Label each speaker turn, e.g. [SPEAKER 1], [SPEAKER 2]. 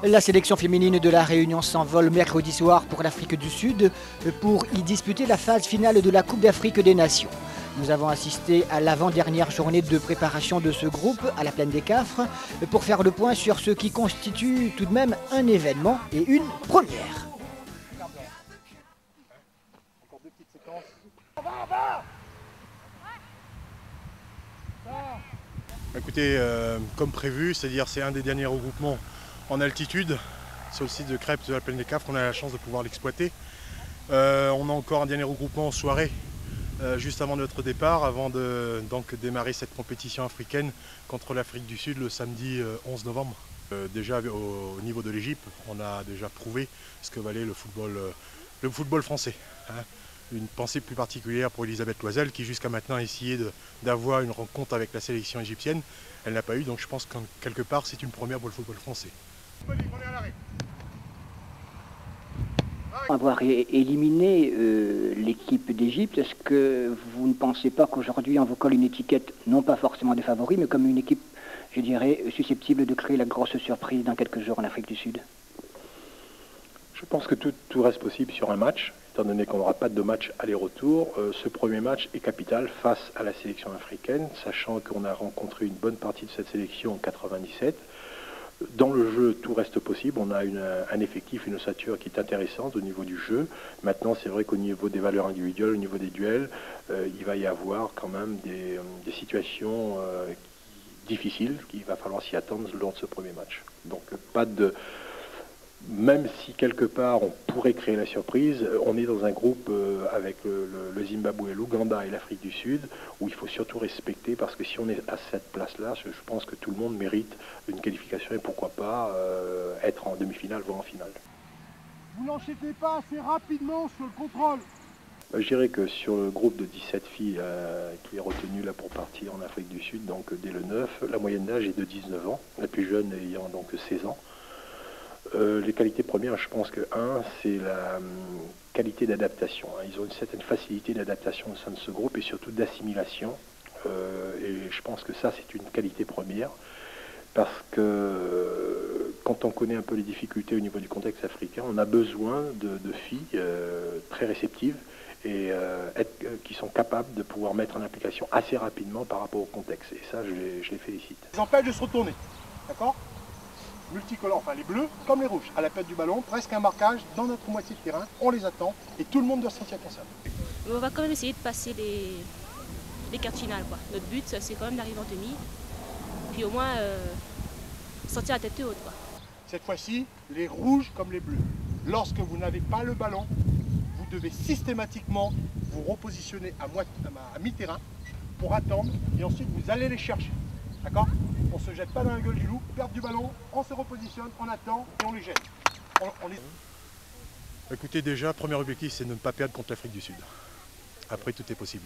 [SPEAKER 1] La sélection féminine de la Réunion s'envole mercredi soir pour l'Afrique du Sud pour y disputer la phase finale de la Coupe d'Afrique des Nations. Nous avons assisté à l'avant-dernière journée de préparation de ce groupe à la Plaine des Cafres pour faire le point sur ce qui constitue tout de même un événement et une première.
[SPEAKER 2] Encore deux petites séquences. Écoutez, comme prévu, c'est-à-dire c'est un des derniers regroupements en altitude sur le site de Crêpes de la Plaine des Cafres qu'on a la chance de pouvoir l'exploiter. On a encore un dernier regroupement en soirée juste avant notre départ, avant de démarrer cette compétition africaine contre l'Afrique du Sud le samedi 11 novembre. Déjà au niveau de l'Égypte, on a déjà prouvé ce que valait le football français. Hein. Une pensée plus particulière pour Elisabeth Loisel qui jusqu'à maintenant a essayé d'avoir une rencontre avec la sélection égyptienne. Elle n'a pas eu, donc je pense qu'en quelque part c'est une première pour le football français.
[SPEAKER 3] Avoir éliminé l'équipe d'Égypte, est-ce que vous ne pensez pas qu'aujourd'hui on vous colle une étiquette, non pas forcément des favoris, mais comme une équipe, je dirais, susceptible de créer la grosse surprise dans quelques jours en Afrique du Sud?
[SPEAKER 4] Je pense que tout reste possible sur un match, étant donné qu'on n'aura pas de match aller-retour. Ce premier match est capital face à la sélection africaine, sachant qu'on a rencontré une bonne partie de cette sélection en 97. Dans le jeu, tout reste possible. On a un effectif, une ossature qui est intéressante au niveau du jeu. Maintenant, c'est vrai qu'au niveau des valeurs individuelles, au niveau des duels, il va y avoir quand même des situations difficiles qu'il va falloir s'y attendre lors de ce premier match. Donc, même si quelque part on pourrait créer la surprise, on est dans un groupe avec le Zimbabwe, l'Ouganda et l'Afrique du Sud, où il faut surtout respecter, parce que si on est à cette place-là, je pense que tout le monde mérite une qualification et pourquoi pas être en demi-finale, voire en finale.
[SPEAKER 2] Vous n'enchaînez pas assez rapidement sur le contrôle.
[SPEAKER 4] Je dirais que sur le groupe de 17 filles qui est retenu là pour partir en Afrique du Sud, donc dès le 9, la moyenne d'âge est de 19 ans, la plus jeune ayant donc 16 ans. Les qualités premières, je pense que c'est la qualité d'adaptation. Ils ont une certaine facilité d'adaptation au sein de ce groupe et surtout d'assimilation. Et je pense que ça, c'est une qualité première parce que quand on connaît un peu les difficultés au niveau du contexte africain, on a besoin de filles très réceptives et qui sont capables de pouvoir mettre en application assez rapidement par rapport au contexte. Et ça, je les félicite.
[SPEAKER 2] Ils empêchent de se retourner, d'accord ? Multicolores, enfin les bleus comme les rouges, à la pète du ballon, presque un marquage dans notre moitié de terrain, on les attend et tout le monde doit se sentir concerné.
[SPEAKER 5] On va quand même essayer de passer les quarts finales, quoi. Notre but c'est quand même d'arriver en demi, puis au moins sortir la tête haute, quoi.
[SPEAKER 2] Cette fois-ci, les rouges comme les bleus. Lorsque vous n'avez pas le ballon, vous devez systématiquement vous repositionner à mi-terrain pour attendre et ensuite vous allez les chercher. D'accord ? On ne se jette pas dans la gueule du loup, perd du ballon, on se repositionne, on attend et on les jette. Écoutez, déjà, premier objectif, c'est de ne pas perdre contre l'Afrique du Sud. Après, tout est possible.